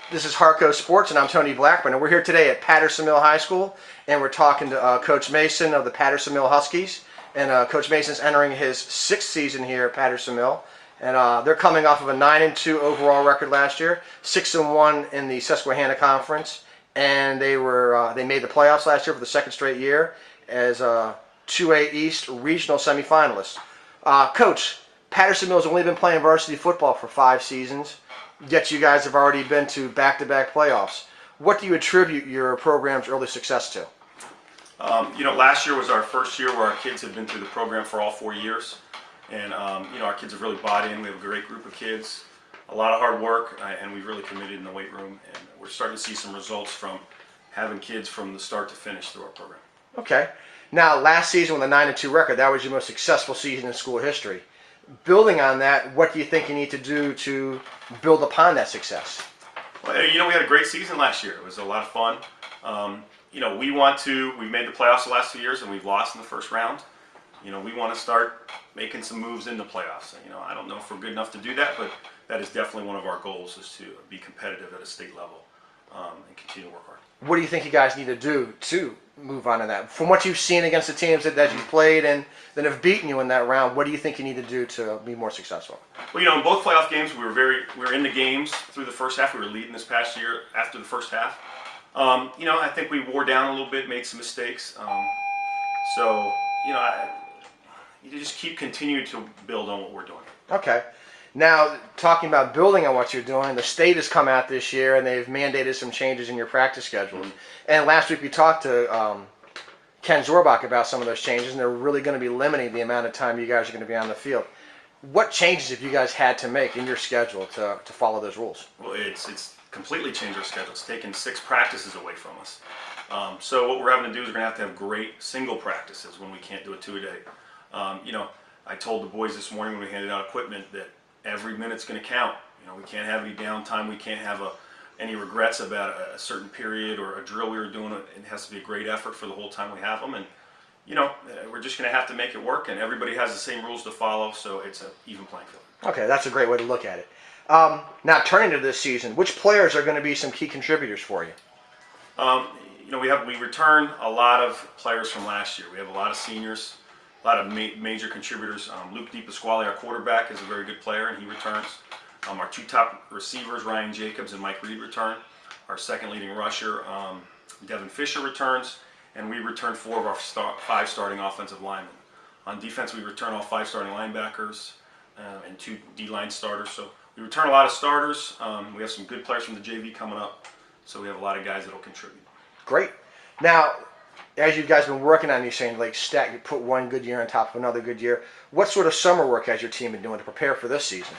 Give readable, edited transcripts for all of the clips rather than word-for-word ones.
This is Harco Sports, and I'm Tony Blackburn, and we're here today at Patterson Mill High School, and we're talking to Coach Mason of the Patterson Mill Huskies, and Coach Mason's entering his 6th season here at Patterson Mill, and they're coming off of a 9-2 overall record last year, 6-1 in the Susquehanna Conference, and they made the playoffs last year for the 2nd straight year as 2A East regional semifinalists. Coach, Patterson Mill's only been playing varsity football for 5 seasons. Yet you guys have already been to back-to-back playoffs. What do you attribute your program's early success to? Last year was our first year where our kids have been through the program for all 4 years. And, our kids have really bought in. We have a great group of kids, a lot of hard work, and we've really committed in the weight room. And we're starting to see some results from having kids from the start to finish through our program. Okay. Now, last season with a 9-2 record, that was your most successful season in school history. Building on that, what do you think you need to do to build upon that success? Well, we had a great season last year. It was a lot of fun. We've made the playoffs the last 2 years and we've lost in the first round. We want to start making some moves in the playoffs. I don't know if we're good enough to do that, but that is definitely one of our goals, is to be competitive at a state level and continue to work hard. What do you think you guys need to do to move on to that? From what you've seen against the teams that you've played and that have beaten you in that round, what do you think you need to do to be more successful? Well, in both playoff games, we were in the games through the first half. We were leading this past year after the first half. I think we wore down a little bit, made some mistakes. You just keep continuing to build on what we're doing. Okay. Now, talking about building on what you're doing, the state has come out this year and they've mandated some changes in your practice schedule. Mm-hmm. And last week we talked to Ken Zorbach about some of those changes, and they're really going to be limiting the amount of time you guys are going to be on the field. What changes have you guys had to make in your schedule to follow those rules? Well, it's completely changed our schedule. It's taken 6 practices away from us. So what we're having to do is we're going to have great single practices when we can't do a 2-a-day. I told the boys this morning when we handed out equipment that every minute's going to count. We can't have any downtime. We can't have any regrets about a certain period or a drill we were doing. It has to be a great effort for the whole time we have them. And, we're just going to have to make it work. And everybody has the same rules to follow, so it's an even playing field. Okay, that's a great way to look at it. Now, turning to this season, which players are going to be some key contributors for you? We return a lot of players from last year. We have a lot of seniors, a lot of major contributors. Luke DePasquale, our quarterback, is a very good player, and he returns. Our 2 top receivers, Ryan Jacobs and Mike Reed, return. Our 2nd leading rusher, Devin Fisher, returns. And we return 4 of our 5 starting offensive linemen. On defense, we return all 5 starting linebackers and 2 D-line starters. So we return a lot of starters. We have some good players from the JV coming up. So we have a lot of guys that will contribute. Great. Now, as you guys have been working on, you're saying you put one good year on top of another good year. What sort of summer work has your team been doing to prepare for this season?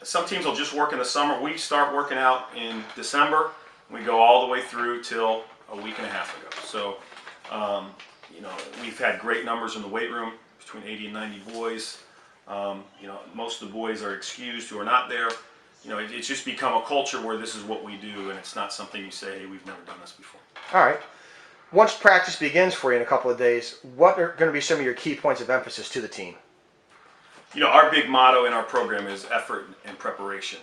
Some teams will just work in the summer. We start working out in December. We go all the way through till a week and a half ago. So, we've had great numbers in the weight room, between 80 and 90 boys. Most of the boys are excused who are not there. It's just become a culture where this is what we do, and it's not something you say, hey, we've never done this before. All right. Once practice begins for you in a couple of days, what are going to be some of your key points of emphasis to the team? Our big motto in our program is effort and preparation.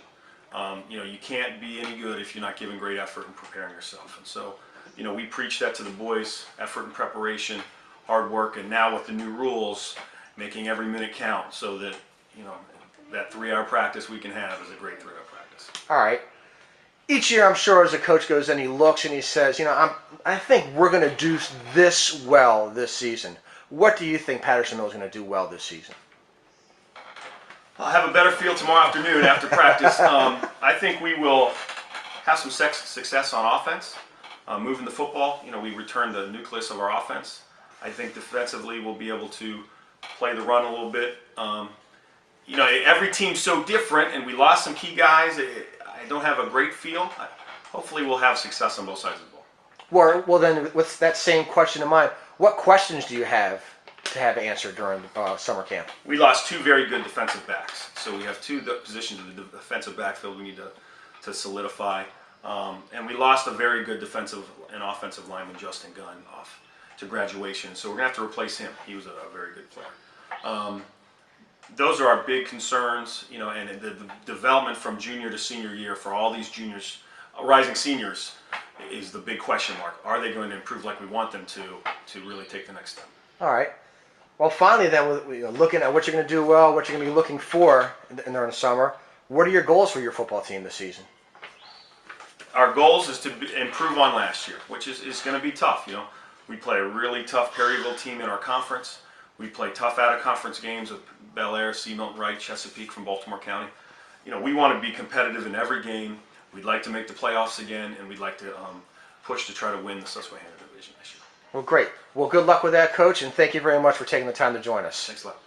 You can't be any good if you're not giving great effort and preparing yourself. And so, we preach that to the boys: effort and preparation, hard work, and now with the new rules, making every minute count, so that, that 3-hour practice we can have is a great 3-hour practice. All right. Each year, I'm sure, as a coach goes in, he looks and he says, I think we're going to do this well this season. What do you think Patterson Mill is going to do well this season? I'll have a better feel tomorrow afternoon after practice. I think we will have some success on offense, moving the football. We return the nucleus of our offense. I think defensively we'll be able to play the run a little bit. Every team's so different, and we lost some key guys. I don't have a great feel. Hopefully we'll have success on both sides of the ball. Well, then, with that same question in mind, what questions do you have to have answered during summer camp? We lost 2 very good defensive backs. So we have 2 positions in the defensive backfield we need to solidify. And we lost a very good defensive and offensive lineman, Justin Gunn, off to graduation. So we're going to have to replace him. He was a very good player. those are our big concerns, and the development from junior to senior year for all these juniors, rising seniors, is the big question mark. Are they going to improve like we want them to really take the next step? All right. Well, finally, then, looking at what you're going to do well, what you're going to be looking for during the summer, what are your goals for your football team this season? Our goals is to improve on last year, which is going to be tough. We play a really tough Perryville team in our conference. We play tough out-of-conference games with Bel Air, Seamount, Wright, Chesapeake from Baltimore County. We want to be competitive in every game. We'd like to make the playoffs again, and we'd like to push to try to win the Susquehanna Division this year. Well, great. Well, good luck with that, Coach, and thank you very much for taking the time to join us. Thanks a lot.